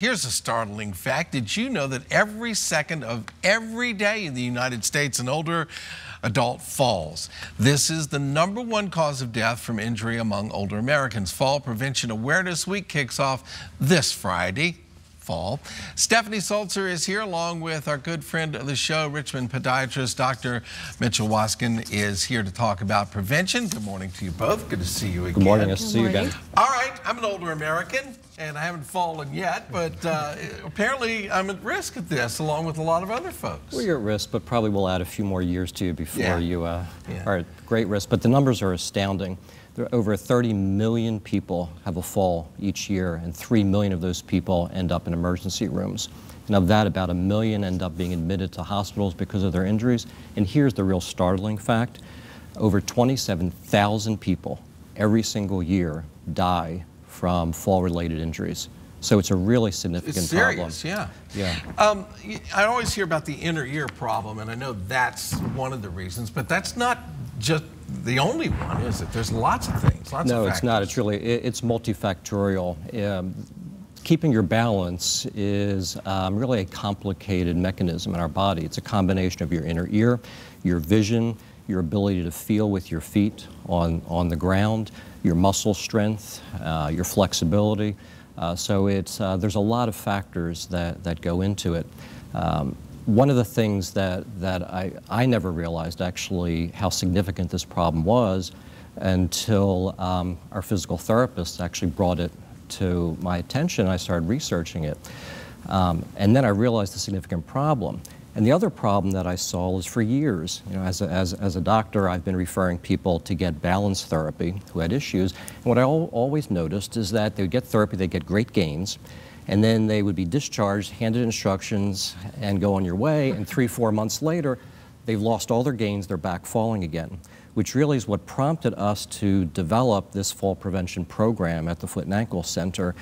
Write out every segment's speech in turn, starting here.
Here's a startling fact. Did you know that every second of every day in the United States, an older adult falls? This is the #1 cause of death from injury among older Americans. Fall Prevention Awareness Week kicks off this Friday. Stephanie Sulzer is here along with our good friend of the show, Richmond podiatrist Dr. Mitchell Waskin is here to talk about prevention. Good morning to you both. Good to see you again. Good morning. Nice to see you again. All right, I'm an older American and I haven't fallen yet, but apparently I'm at risk at this along with a lot of other folks. Well, you're at risk, but probably we'll add a few more years to you before you are at great risk. But the numbers are astounding. There are over 30 million people have a fall each year, and 3 million of those people end up in emergency rooms. And of that, about 1 million end up being admitted to hospitals because of their injuries. And here's the real startling fact. Over 27,000 people every single year die from fall-related injuries. So it's a really significant problem. It's serious, I always hear about the inner ear problem, and I know that's one of the reasons, but that's not just the only one, is it? There's lots of things, lots of factors. No, it's not. It's really, it's multifactorial. Keeping your balance is really a complicated mechanism in our body. It's a combination of your inner ear, your vision, your ability to feel with your feet on the ground, your muscle strength, your flexibility. So there's a lot of factors that go into it. One of the things that I never realized actually how significant this problem was until our physical therapist actually brought it to my attention. I started researching it. And then I realized the significant problem. And the other problem that I saw is for years, you know, as a doctor, I've been referring people to get balance therapy who had issues. And what I always noticed is that they would get therapy, they'd get great gains, and then they would be discharged, handed instructions, and go on your way, and 3-4 months later, they've lost all their gains, they're back falling again, which really is what prompted us to develop this fall prevention program at the Foot and Ankle Center,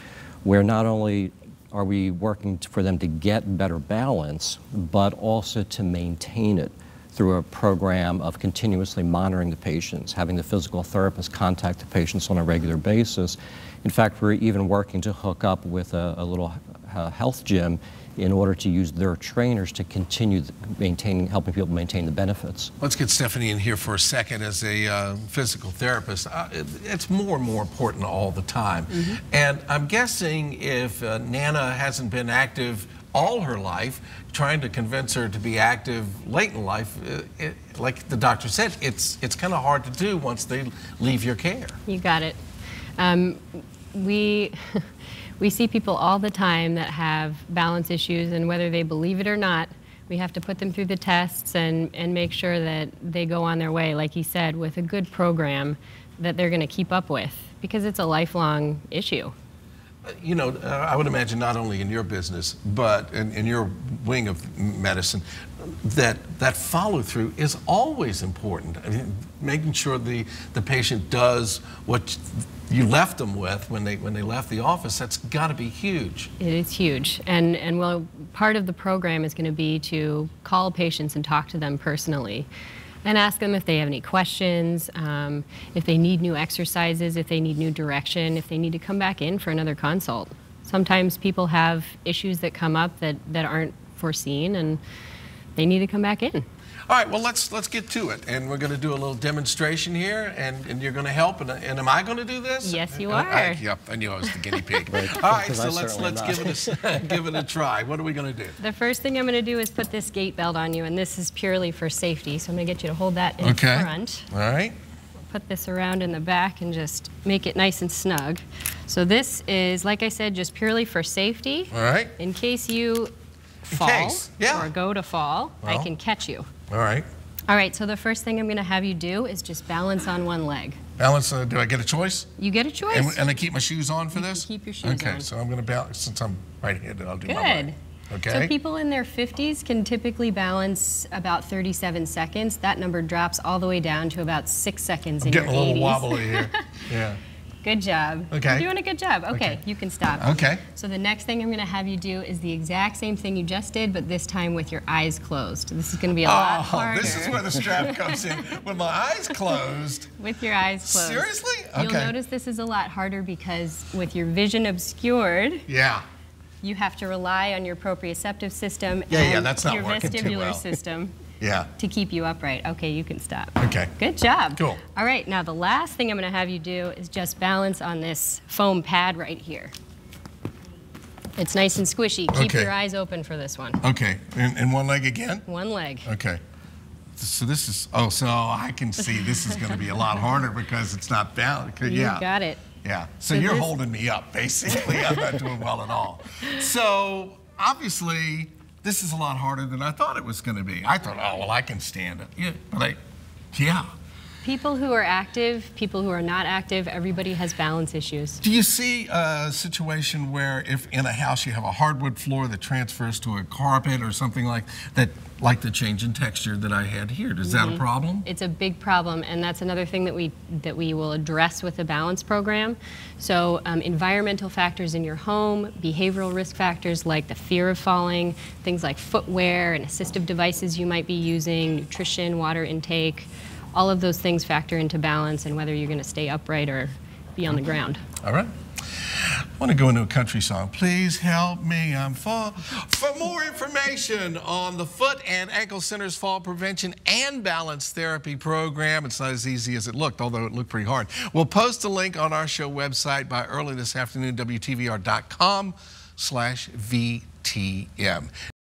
where not only are we working for them to get better balance, but also to maintain it through a program of continuously monitoring the patients, having the physical therapist contact the patients on a regular basis. In fact, we're even working to hook up with a little health gym in order to use their trainers to continue helping people maintain the benefits. Let's get Stephanie in here for a second as a physical therapist. It's more and more important all the time. And I'm guessing if Nana hasn't been active all her life, trying to convince her to be active late in life, like the doctor said, it's kind of hard to do once they leave your care. You got it. We see people all the time that have balance issues, and whether they believe it or not, we have to put them through the tests and make sure that they go on their way, like he said, with a good program that they're going to keep up with, because it's a lifelong issue. You know, I would imagine not only in your business, but in your wing of medicine, that follow-through is always important. I mean, making sure the patient does what you left them with when they left the office, that's got to be huge. It is huge. And well, part of the program is going to be to call patients and talk to them personally and ask them if they have any questions, if they need new exercises, if they need new direction, if they need to come back in for another consult. Sometimes people have issues that come up that aren't foreseen, and they need to come back in. All right, well, let's get to it. And we're going to do a little demonstration here, and you're going to help. And am I going to do this? Yes, you are. Yep, I knew I was the guinea pig. All right, so let's give it a try. What are we going to do? The first thing I'm going to do is put this gait belt on you, and this is purely for safety. So I'm going to get you to hold that in front. All right. Put this around in the back and just make it nice and snug. So this is, like I said, just purely for safety. All right. In case you fall or go to fall, I can catch you. All right. All right, so the first thing I'm going to have you do is just balance on one leg. Balance, do I get a choice? You get a choice. And I keep my shoes on for this? Keep your shoes on. Okay, so I'm going to balance, since I'm right-handed, I'll do my leg. Okay. So people in their 50s can typically balance about 37 seconds. That number drops all the way down to about 6 seconds in your 80s. I'm getting a little wobbly here. Yeah. Good job. Okay. You're doing a good job. Okay, you can stop. Okay. So the next thing I'm going to have you do is the exact same thing you just did, but this time with your eyes closed. This is going to be a lot harder. This is where the strap comes in. With my eyes closed. With your eyes closed. Seriously? Okay. You'll notice this is a lot harder because with your vision obscured, You have to rely on your proprioceptive system Yeah, and that's not your working too vestibular well. system Yeah. to keep you upright. Okay, you can stop. Okay. Good job. Cool. All right, now the last thing I'm going to have you do is just balance on this foam pad right here. It's nice and squishy. Keep Okay. your eyes open for this one. Okay. And one leg again? One leg. Okay. So this is, oh, so I can see this is going to be a lot harder because it's not balanced. You Yeah. got it. Yeah. So So you're this- holding me up, basically. I'm not doing well at all. So obviously, this is a lot harder than I thought it was going to be. I thought, oh, well, I can stand it. Yeah. But yeah. People who are active, people who are not active, everybody has balance issues. Do you see a situation where if in a house you have a hardwood floor that transfers to a carpet or something like that, like the change in texture that I had here? Is that a problem? It's a big problem, and that's another thing that we will address with the balance program. So environmental factors in your home, behavioral risk factors like the fear of falling, things like footwear and assistive devices you might be using, nutrition, water intake, all of those things factor into balance and whether you're going to stay upright or be on the ground. All right. I want to go into a country song. Please help me, I'm fall. For more information on the Foot and Ankle Center's Fall Prevention and Balance Therapy Program, it's not as easy as it looked, although it looked pretty hard. We'll post a link on our show website by early this afternoon, WTVR.com/VTM.